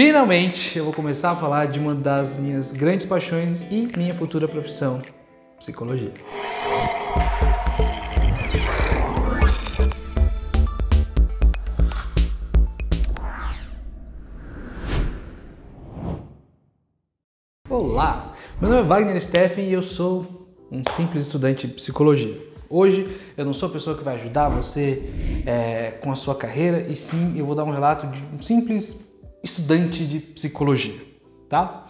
Finalmente eu vou começar a falar de uma das minhas grandes paixões e minha futura profissão, psicologia. Olá, meu nome é Wagner Steffen e eu sou um simples estudante de psicologia. Hoje eu não sou a pessoa que vai ajudar você com a sua carreira, e sim eu vou dar um relato de um simples estudante de psicologia, tá?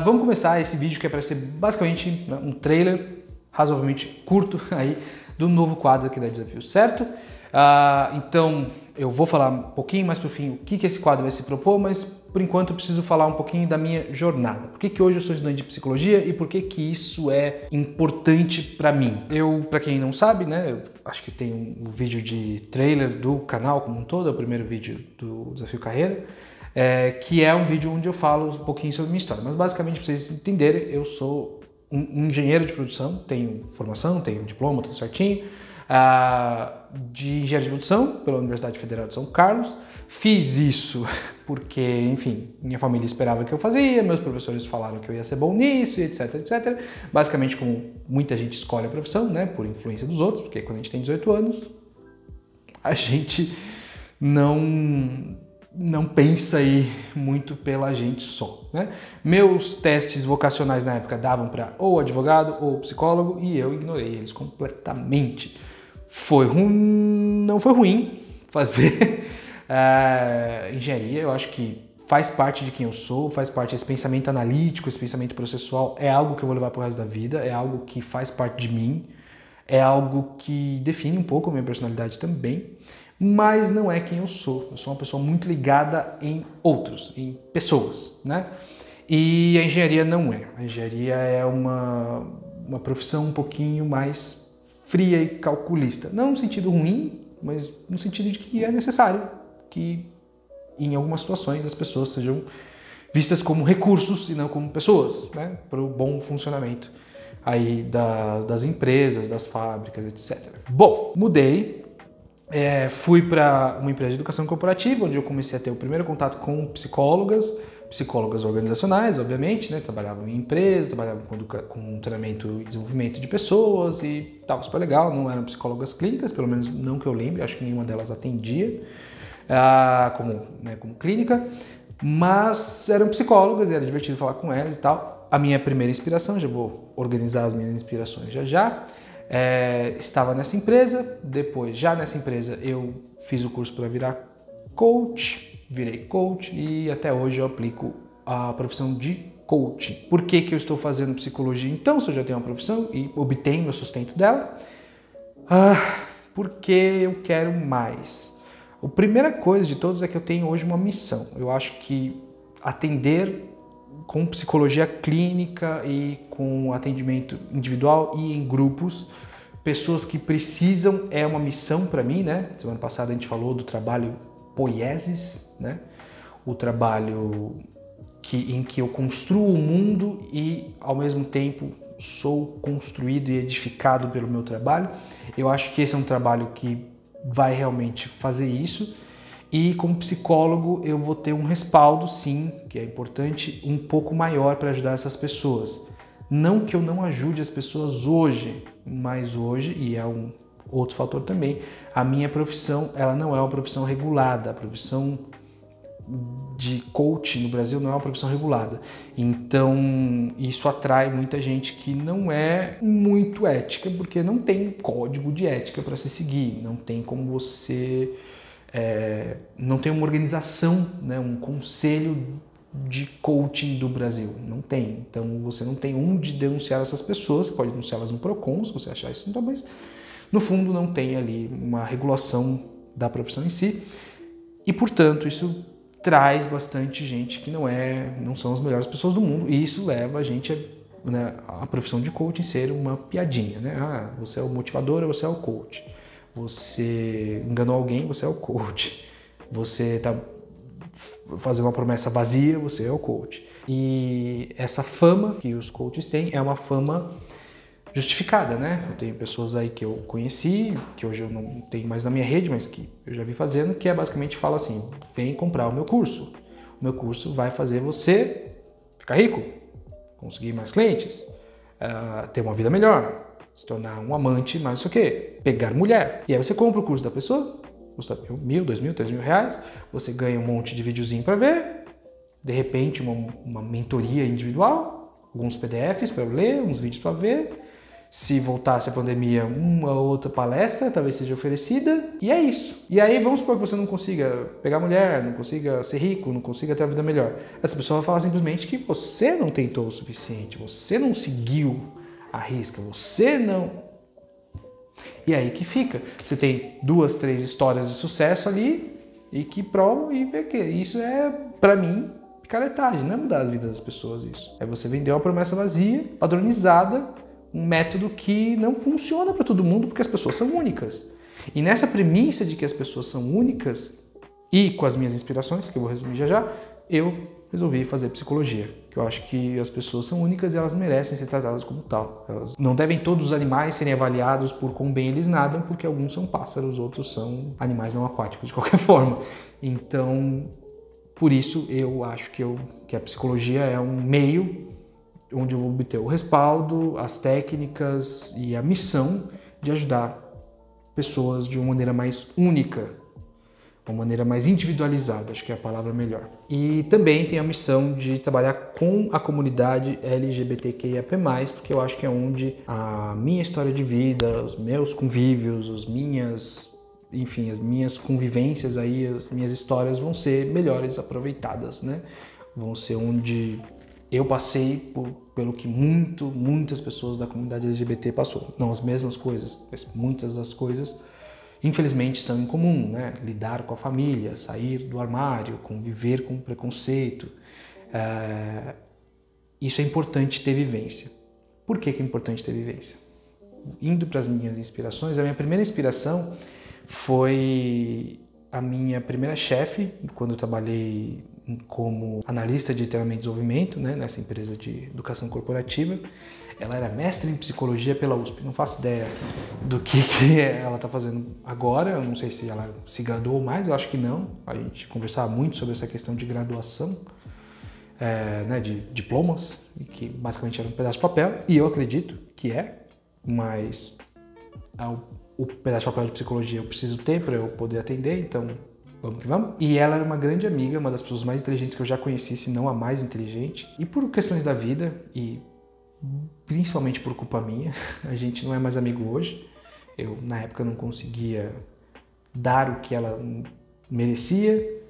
Vamos começar esse vídeo que é para ser basicamente um trailer razoavelmente curto aí do novo quadro aqui da Desafio, certo? Então eu vou falar um pouquinho mais pro fim o que esse quadro vai se propor, mas por enquanto eu preciso falar um pouquinho da minha jornada. Por que hoje eu sou estudante de psicologia e por que isso é importante para mim? Para quem não sabe, né, eu acho que tem um vídeo de trailer do canal como um todo, é o primeiro vídeo do Desafio Carreira, que é um vídeo onde eu falo um pouquinho sobre a minha história. Mas basicamente, para vocês entenderem, eu sou um engenheiro de produção, tenho formação, tenho diploma, tudo certinho, de engenharia de produção pela Universidade Federal de São Carlos. Fiz isso porque, enfim, minha família esperava que eu fazia, meus professores falaram que eu ia ser bom nisso, etc, etc. Basicamente, como muita gente escolhe a profissão, né, por influência dos outros, porque quando a gente tem 18 anos, a gente não pensa aí muito pela gente só, né? Meus testes vocacionais na época davam para ou advogado ou psicólogo e eu ignorei eles completamente. Não foi ruim fazer engenharia, eu acho que faz parte de quem eu sou, faz parte desse pensamento analítico, esse pensamento processual, é algo que eu vou levar pro resto da vida, é algo que faz parte de mim, é algo que define um pouco a minha personalidade também, mas não é quem eu sou. Eu sou uma pessoa muito ligada em outros, em pessoas, né? E a engenharia não é. A engenharia é uma profissão um pouquinho mais fria e calculista. Não no sentido ruim, mas no sentido de que é necessário que em algumas situações as pessoas sejam vistas como recursos e não como pessoas, né? Para o bom funcionamento aí das empresas, das fábricas, etc. Bom, mudei. Fui para uma empresa de educação corporativa, onde eu comecei a ter o primeiro contato com psicólogas organizacionais, obviamente, né? Trabalhavam em empresas, trabalhavam com treinamento e desenvolvimento de pessoas e estava super legal. Não eram psicólogas clínicas, pelo menos não que eu lembre, acho que nenhuma delas atendia como clínica, mas eram psicólogas e era divertido falar com elas e tal. A minha primeira inspiração, já vou organizar as minhas inspirações já. Estava nessa empresa, depois já nessa empresa eu fiz o curso para virar coach, virei coach e até hoje eu aplico a profissão de coach. Por que eu estou fazendo psicologia então, se eu já tenho uma profissão e obtenho o sustento dela? Porque eu quero mais. A primeira coisa de todos é que eu tenho hoje uma missão. Eu acho que atender com psicologia clínica e com atendimento individual e em grupos, pessoas que precisam, é uma missão para mim, né? Semana passada a gente falou do trabalho poiesis, né? O trabalho em que eu construo o mundo e ao mesmo tempo sou construído e edificado pelo meu trabalho. Eu acho que esse é um trabalho que vai realmente fazer isso. E como psicólogo eu vou ter um respaldo, sim, que é importante, um pouco maior para ajudar essas pessoas. Não que eu não ajude as pessoas hoje, mas hoje, e é um outro fator também, a minha profissão ela não é uma profissão regulada. A profissão de coach no Brasil não é uma profissão regulada. Então isso atrai muita gente que não é muito ética, porque não tem código de ética para se seguir, não tem como você... não tem uma organização, né, um conselho de coaching do Brasil, não tem. Então você não tem onde denunciar essas pessoas, você pode denunciá-las no Procon, se você achar isso, então, mas no fundo não tem ali uma regulação da profissão em si e, portanto, isso traz bastante gente que não são as melhores pessoas do mundo e isso leva a gente a profissão de coaching ser uma piadinha, né? Você é o motivador, você é o coach. Você enganou alguém, você é o coach. Você está fazendo uma promessa vazia, você é o coach. E essa fama que os coaches têm é uma fama justificada, né? Eu tenho pessoas aí que eu conheci, que hoje eu não tenho mais na minha rede, mas que eu já vi fazendo, que basicamente fala assim, vem comprar o meu curso. meu curso vai fazer você ficar rico, conseguir mais clientes, ter uma vida melhor, se tornar um amante, mais não sei o quê, pegar mulher. E aí você compra o curso da pessoa, custa R$1.000, R$2.000, R$3.000, você ganha um monte de videozinho para ver, de repente uma mentoria individual, alguns PDFs para ler, uns vídeos para ver. Se voltasse a pandemia, uma ou outra palestra talvez seja oferecida, e é isso. E aí vamos supor que você não consiga pegar mulher, não consiga ser rico, não consiga ter a vida melhor. Essa pessoa vai falar simplesmente que você não tentou o suficiente, você não seguiu a risca, você não... E aí que fica. Você tem 2, 3 histórias de sucesso ali e que provam e vê que isso é, pra mim, picaretagem, não é mudar a vida das pessoas isso. É você vender uma promessa vazia, padronizada, um método que não funciona para todo mundo porque as pessoas são únicas. E nessa premissa de que as pessoas são únicas e com as minhas inspirações, que eu vou resumir já, eu resolvi fazer psicologia. Que eu acho que as pessoas são únicas e elas merecem ser tratadas como tal. Elas não devem todos os animais serem avaliados por quão bem eles nadam, porque alguns são pássaros, outros são animais não aquáticos de qualquer forma. Então, por isso eu acho que a psicologia é um meio onde eu vou obter o respaldo, as técnicas e a missão de ajudar pessoas de uma maneira mais única, uma maneira mais individualizada, acho que é a palavra melhor. E também tem a missão de trabalhar com a comunidade LGBTQIAP+, porque eu acho que é onde a minha história de vida, os meus convívios, as minhas convivências aí, as minhas histórias vão ser melhores aproveitadas, né? Vão ser onde eu passei pelo que muitas pessoas da comunidade LGBT passou. Não as mesmas coisas, mas muitas das coisas, infelizmente, são em comum, né? Lidar com a família, sair do armário, conviver com preconceito. Isso é importante ter vivência. Por que é importante ter vivência? Indo para as minhas inspirações, a minha primeira inspiração foi a minha primeira chefe, quando eu trabalhei como analista de treinamento e desenvolvimento, né, nessa empresa de educação corporativa. Ela era mestre em psicologia pela USP. Não faço ideia do que ela está fazendo agora. Eu não sei se ela se graduou mais, eu acho que não. A gente conversava muito sobre essa questão de graduação, né, de diplomas, que basicamente era um pedaço de papel, e eu acredito que mas o pedaço de papel de psicologia eu preciso ter para eu poder atender, então vamos que vamos. E ela era uma grande amiga, uma das pessoas mais inteligentes que eu já conheci, se não a mais inteligente. E por questões da vida, e principalmente por culpa minha, a gente não é mais amigo hoje. Eu, na época, não conseguia dar o que ela merecia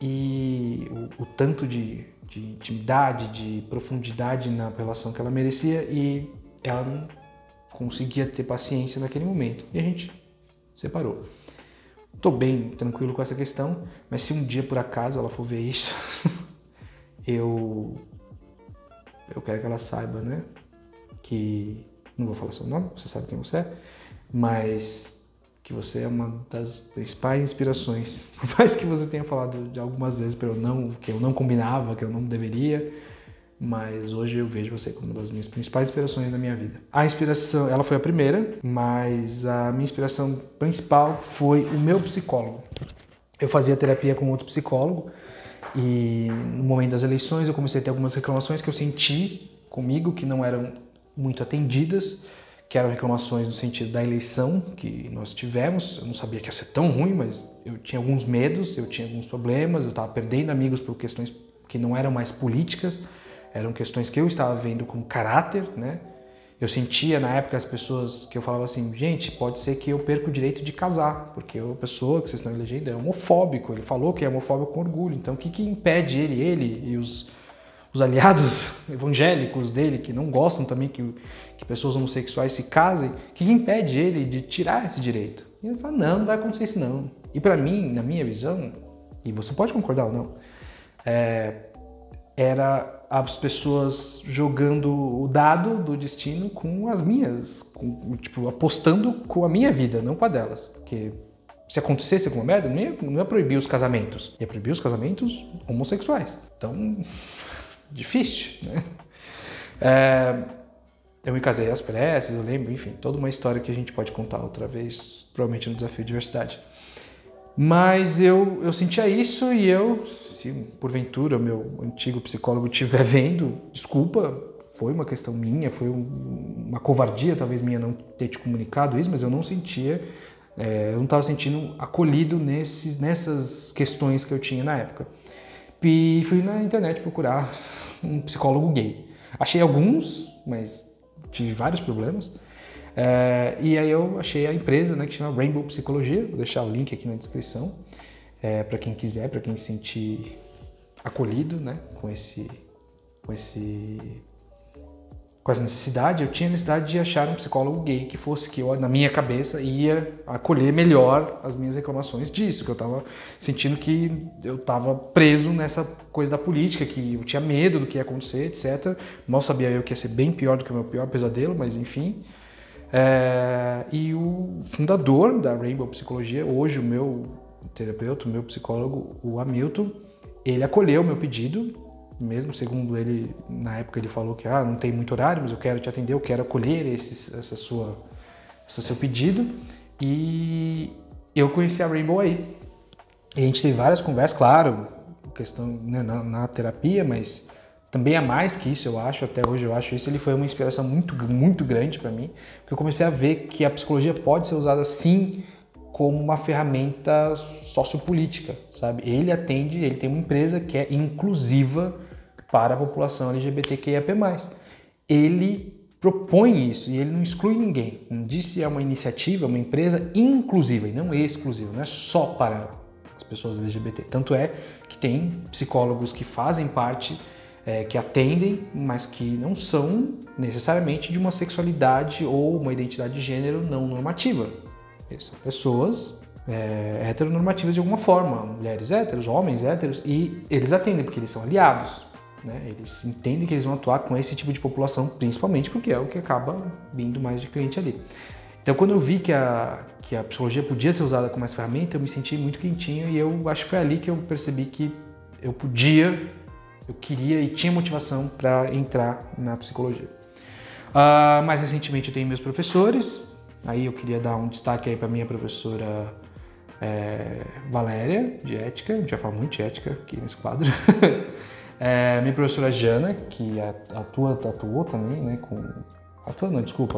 e o tanto de intimidade, de profundidade na relação que ela merecia, e ela não conseguia ter paciência naquele momento. E a gente separou. Estou bem tranquilo com essa questão, mas se um dia por acaso ela for ver isso, eu quero que ela saiba, né? Que, não vou falar seu nome, você sabe quem você é, mas que você é uma das principais inspirações. Por mais que você tenha falado de algumas vezes que eu não combinava, que eu não deveria, mas hoje eu vejo você como uma das minhas principais inspirações na minha vida. A inspiração, ela foi a primeira, mas a minha inspiração principal foi o meu psicólogo. Eu fazia terapia com outro psicólogo e no momento das eleições eu comecei a ter algumas reclamações que eu senti comigo que não eram muito atendidas, que eram reclamações no sentido da eleição que nós tivemos. Eu não sabia que ia ser tão ruim, mas eu tinha alguns medos, eu tinha alguns problemas, eu estava perdendo amigos por questões que não eram mais políticas, eram questões que eu estava vendo como caráter, né? Eu sentia na época as pessoas que eu falava assim, gente, pode ser que eu perca o direito de casar, porque a pessoa que vocês estão elegendo é homofóbico, ele falou que é homofóbico com orgulho, então o que impede ele e os aliados evangélicos dele, que não gostam também que pessoas homossexuais se casem, o que impede ele de tirar esse direito? E ele fala, não vai acontecer isso não. E para mim, na minha visão, e você pode concordar ou não, era as pessoas jogando o dado do destino com as minhas, apostando com a minha vida, não com a delas. Porque se acontecesse alguma merda, não ia proibir os casamentos, ia proibir os casamentos homossexuais. Então, difícil, né? Eu me casei às pressas, eu lembro, enfim, toda uma história que a gente pode contar outra vez, provavelmente no Desafio de Diversidade. Mas eu sentia isso e se porventura o meu antigo psicólogo estiver vendo, desculpa, foi uma questão minha, foi uma covardia talvez minha não ter te comunicado isso, mas eu não sentia, eu não estava sentindo acolhido nessas questões que eu tinha na época. E fui na internet procurar um psicólogo gay. Achei alguns, mas tive vários problemas. E aí eu achei a empresa, né, que chama Rainbow Psicologia. Vou deixar o link aqui na descrição para quem quiser, para quem se sentir acolhido, né, com essa necessidade. Eu tinha necessidade de achar um psicólogo gay que fosse que eu, na minha cabeça, ia acolher melhor as minhas reclamações disso, que eu estava sentindo que eu estava preso nessa coisa da política, que eu tinha medo do que ia acontecer, etc. Mal sabia eu que ia ser bem pior do que o meu pior pesadelo, mas enfim. E o fundador da Rainbow Psicologia, hoje o meu terapeuta, o meu psicólogo, o Hamilton, ele acolheu o meu pedido, mesmo segundo ele, na época ele falou que não tem muito horário, mas eu quero te atender, eu quero acolher esse seu pedido. E eu conheci a Rainbow aí. E a gente teve várias conversas, claro, questão, né, na terapia, mas também é mais que isso, eu acho, até hoje eu acho isso. Ele foi uma inspiração muito, muito grande para mim, porque eu comecei a ver que a psicologia pode ser usada sim como uma ferramenta sociopolítica, sabe? Ele tem uma empresa que é inclusiva para a população LGBTQIAP+. Ele propõe isso e ele não exclui ninguém. Como disse, é uma iniciativa, uma empresa inclusiva e não exclusiva, não é só para as pessoas LGBT. Tanto é que tem psicólogos que fazem parte, que atendem, mas que não são necessariamente de uma sexualidade ou uma identidade de gênero não normativa. São pessoas heteronormativas de alguma forma, mulheres héteros, homens héteros, e eles atendem porque eles são aliados, né? Eles entendem que eles vão atuar com esse tipo de população, principalmente porque é o que acaba vindo mais de cliente ali. Então, quando eu vi que a psicologia podia ser usada como essa ferramenta, eu me senti muito quentinho e eu acho que foi ali que eu percebi que eu queria e tinha motivação para entrar na psicologia. Mais recentemente eu tenho meus professores. Aí eu queria dar um destaque aí para minha professora Valéria, de ética. A gente vai falar muito de ética aqui nesse quadro. Minha professora Jana, que atuou também, né,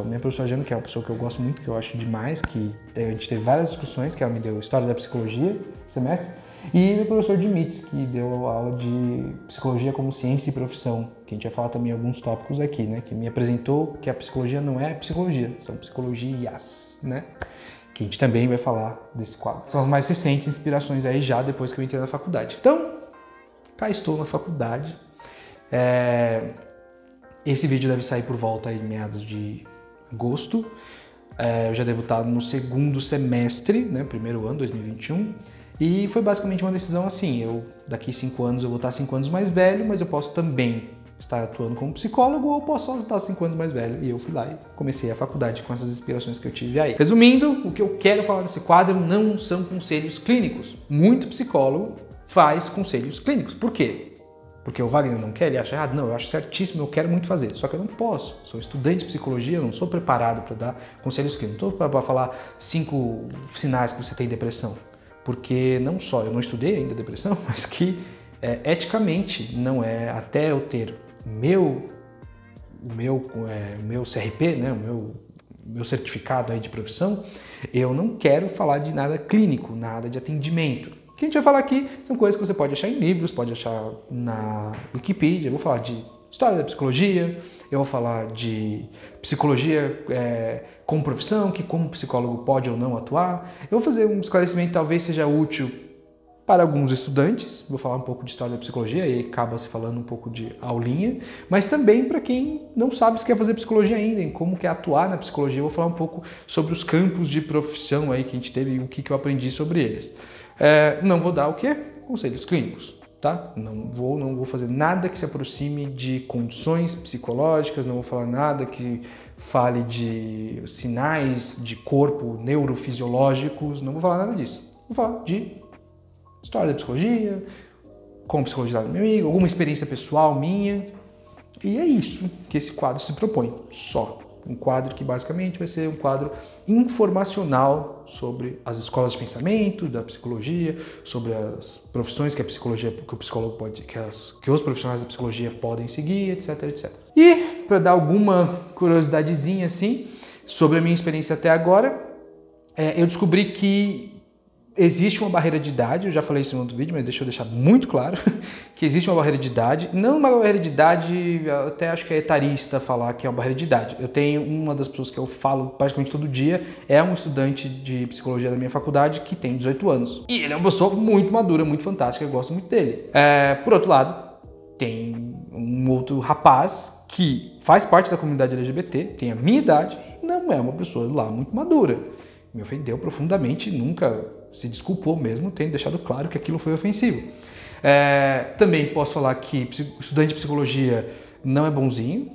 minha professora Jana, que é uma pessoa que eu gosto muito, que eu acho demais, que a gente teve várias discussões, que ela me deu História da Psicologia, semestre, e meu professor Dimitri, que deu aula de Psicologia como Ciência e Profissão, que a gente vai falar também alguns tópicos aqui, né, que me apresentou que a psicologia não é psicologia, são psicologias, né, que a gente também vai falar desse quadro. São as mais recentes inspirações aí já depois que eu entrei na faculdade. Então, cá estou na faculdade. Esse vídeo deve sair por volta aí meados de agosto. Eu já devo estar no segundo semestre, né, primeiro ano, 2021. E foi basicamente uma decisão assim, daqui 5 anos eu vou estar 5 anos mais velho, mas eu posso também estar atuando como psicólogo ou posso só estar 5 anos mais velho. E eu fui lá e comecei a faculdade com essas inspirações que eu tive aí. Resumindo, o que eu quero falar nesse quadro não são conselhos clínicos. Muito psicólogo faz conselhos clínicos. Por quê? Porque o Wagner não quer, ele acha errado? Não, eu acho certíssimo, eu quero muito fazer. Só que eu não posso. Sou estudante de psicologia, eu não sou preparado para dar conselhos clínicos. Não estou para falar 5 sinais que você tem depressão. Porque não só eu não estudei ainda depressão, mas que eticamente não é, até eu ter o meu CRP, né, o meu certificado aí de profissão, eu não quero falar de nada clínico, nada de atendimento. O que a gente vai falar aqui são coisas que você pode achar em livros, pode achar na Wikipedia. Eu vou falar de história da psicologia, eu vou falar de psicologia como profissão, que como psicólogo pode ou não atuar. Eu vou fazer um esclarecimento que talvez seja útil para alguns estudantes, vou falar um pouco de história da psicologia e acaba se falando um pouco de aulinha, mas também para quem não sabe se quer fazer psicologia ainda, em como quer atuar na psicologia. Eu vou falar um pouco sobre os campos de profissão aí que a gente teve e o que eu aprendi sobre eles. Não vou dar o quê? Conselhos clínicos. Tá? Não vou fazer nada que se aproxime de condições psicológicas, não vou falar nada que fale de sinais de corpo neurofisiológicos, não vou falar nada disso. Vou falar de história da psicologia, como psicologia do meu amigo, alguma experiência pessoal minha, e é isso que esse quadro se propõe, só. Um quadro que basicamente vai ser um quadro informacional sobre as escolas de pensamento, da psicologia, sobre as profissões que a psicologia, que o psicólogo pode, que os profissionais da psicologia podem seguir, etc, etc. E para dar alguma curiosidadezinha assim sobre a minha experiência até agora, eu descobri que existe uma barreira de idade, eu já falei isso em outro vídeo, mas deixa eu deixar muito claro que existe uma barreira de idade, não uma barreira de idade, eu até acho que é etarista falar que é uma barreira de idade. Eu tenho uma das pessoas que eu falo praticamente todo dia, é um estudante de psicologia da minha faculdade que tem 18 anos. E ele é uma pessoa muito madura, muito fantástica, eu gosto muito dele. Por outro lado, tem um outro rapaz que faz parte da comunidade LGBT, tem a minha idade e não é uma pessoa lá muito madura. Me ofendeu profundamente, nunca se desculpou mesmo, tendo deixado claro que aquilo foi ofensivo. Também posso falar que estudante de psicologia não é bonzinho.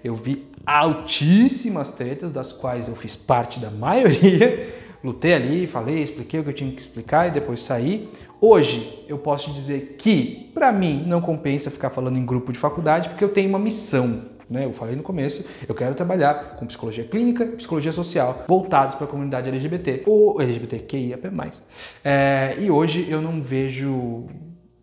Eu vi altíssimas tretas, das quais eu fiz parte da maioria. Lutei ali, falei, expliquei o que eu tinha que explicar e depois saí. Hoje eu posso te dizer que, para mim, não compensa ficar falando em grupo de faculdade, porque eu tenho uma missão. Eu falei no começo, eu quero trabalhar com psicologia clínica e psicologia social voltados para a comunidade LGBT ou LGBTQIA+. E hoje eu não vejo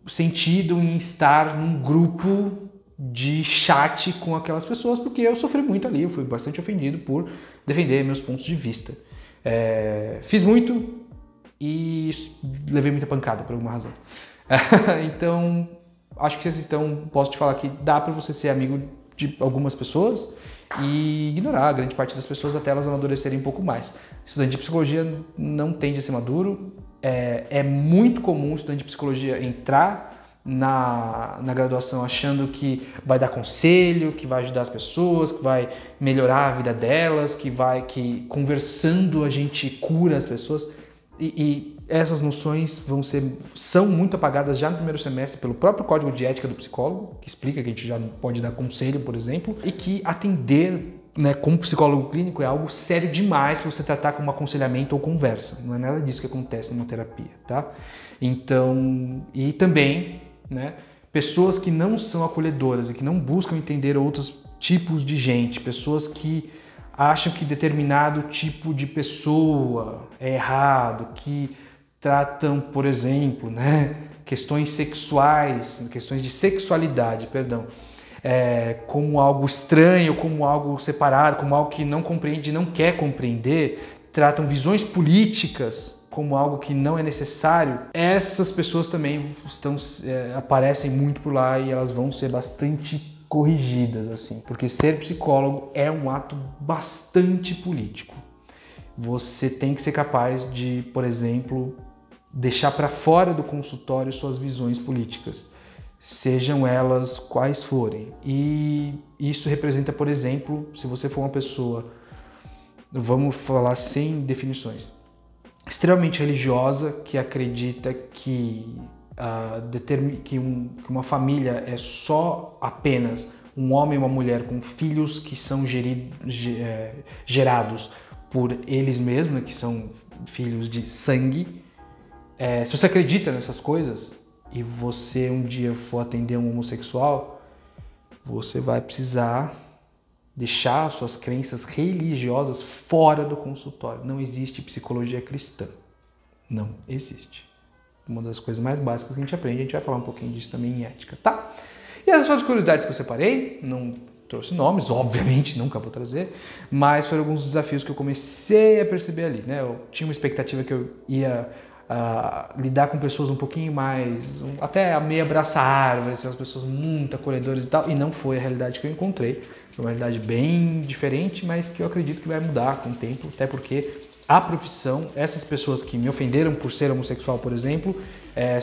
sentido em estar num grupo de chat com aquelas pessoas, porque eu sofri muito ali, eu fui bastante ofendido por defender meus pontos de vista. Fiz muito e levei muita pancada por alguma razão. Então, acho que vocês estão, posso te falar que dá para você ser amigo de algumas pessoas e ignorar a grande parte das pessoas até elas amadurecerem um pouco mais. Estudante de psicologia não tende a ser maduro. É muito comum o estudante de psicologia entrar na graduação achando que vai dar conselho, que vai ajudar as pessoas, que vai melhorar a vida delas, que conversando a gente cura as pessoas. E essas noções são muito apagadas já no primeiro semestre pelo próprio código de ética do psicólogo, que explica que a gente já não pode dar conselho, por exemplo, e que atender como psicólogo clínico é algo sério demais para você tratar como aconselhamento ou conversa. Não é nada disso que acontece numa terapia, tá? Então, e também, pessoas que não são acolhedoras e que não buscam entender outros tipos de gente, pessoas que acham que determinado tipo de pessoa é errado, que tratam, por exemplo, questões sexuais, questões de sexualidade, como algo estranho, como algo separado, como algo que não compreende e não quer compreender, tratam visões políticas como algo que não é necessário. Essas pessoas também aparecem muito por lá e elas vão ser bastante corrigidas, assim, porque ser psicólogo é um ato bastante político. Você tem que ser capaz de, por exemplo, deixar para fora do consultório suas visões políticas, sejam elas quais forem. E isso representa, por exemplo, se você for uma pessoa, vamos falar sem definições, extremamente religiosa, que acredita que uma família é só apenas um homem e uma mulher com filhos que são gerados por eles mesmos, que são filhos de sangue. Se você acredita nessas coisas e você um dia for atender um homossexual, você vai precisar deixar suas crenças religiosas fora do consultório. Não existe psicologia cristã. Não existe. Uma das coisas mais básicas que a gente aprende, a gente vai falar um pouquinho disso também em ética, tá? E essas foram as curiosidades que eu separei, não trouxe nomes, obviamente, nunca vou trazer, mas foram alguns desafios que eu comecei a perceber ali, Eu tinha uma expectativa que eu ia lidar com pessoas um pouquinho mais, até a meia abraça árvore, as pessoas muito acolhedoras e tal, e não foi a realidade que eu encontrei. Foi uma realidade bem diferente, mas que eu acredito que vai mudar com o tempo, até porque a profissão, essas pessoas que me ofenderam por ser homossexual, por exemplo,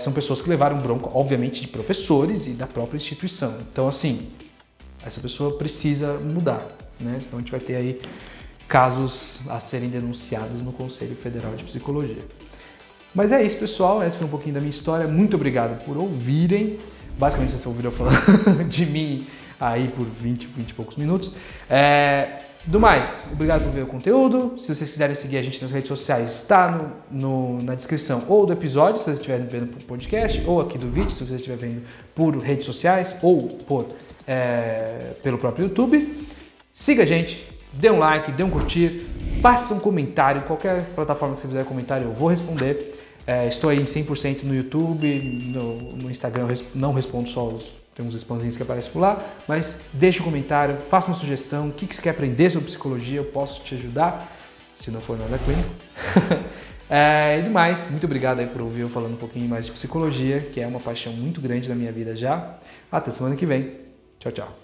são pessoas que levaram bronca, obviamente, de professores e da própria instituição. Então, assim, essa pessoa precisa mudar, Senão a gente vai ter aí casos a serem denunciados no Conselho Federal de Psicologia. Mas é isso, pessoal. Essa foi um pouquinho da minha história. Muito obrigado por ouvirem. Basicamente, vocês ouviram falando de mim aí por 20 e poucos minutos. Do mais, obrigado por ver o conteúdo. Se vocês quiserem seguir a gente nas redes sociais, está na descrição ou do episódio, se vocês estiverem vendo por podcast, ou aqui do vídeo, se vocês estiverem vendo por redes sociais ou pelo próprio YouTube. Siga a gente, dê um like, dê um curtir, faça um comentário, qualquer plataforma que você fizer comentário eu vou responder. Estou aí em 100% no YouTube, no Instagram eu não respondo só tem uns spamzinhos que aparecem por lá, mas deixe um comentário, faça uma sugestão, o que você quer aprender sobre psicologia, eu posso te ajudar, se não for nada clínico. E demais, muito obrigado aí por ouvir eu falando um pouquinho mais de psicologia, que é uma paixão muito grande na minha vida já. Até semana que vem. Tchau, tchau.